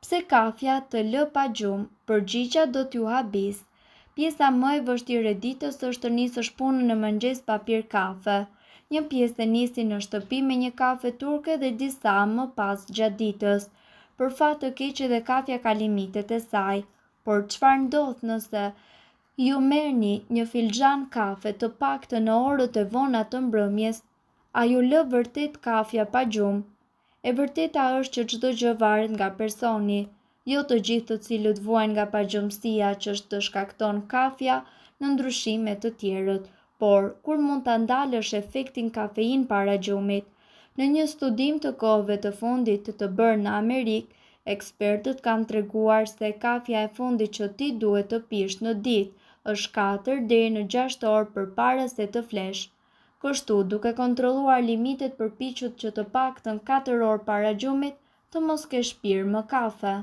Pse kafja të lë pa gjumë, përgjigja do t'ju habis. Pjesa më e vështirë e ditës është të nisësh punën në mëngjes pa pirë kafe. Një pjesë e nisi në shtëpi me një kafe turke dhe disa më pas gjatë ditës. Për fat të keq edhe kafja ka limitet e saj, por çfarë ndodh nëse ju merrni një filxhan kafe të paktën në orët e vona të mbrëmjes? A ju lë vërtet kafja pa gjumë? E vërteta është që çdo gjë varet nga personi. Jo të gjithë të cilët vuajnë nga pagjumësia që të shkakton kafja në ndryshim me të tjerët, por kur mund ta ndalësh efektin kafein para gjumit? Në një studim të kohëve të fundit të bërë në Amerikë, ekspertët kanë treguar se kafja e fundit që ti duhet të pish në ditë është 4 deri në 6 orë përpara se të flesh. Kështu, duke kontrolluar limitet, përpiqet që të paktën 4 orë para gjumit të mos kesh pirë më kafe.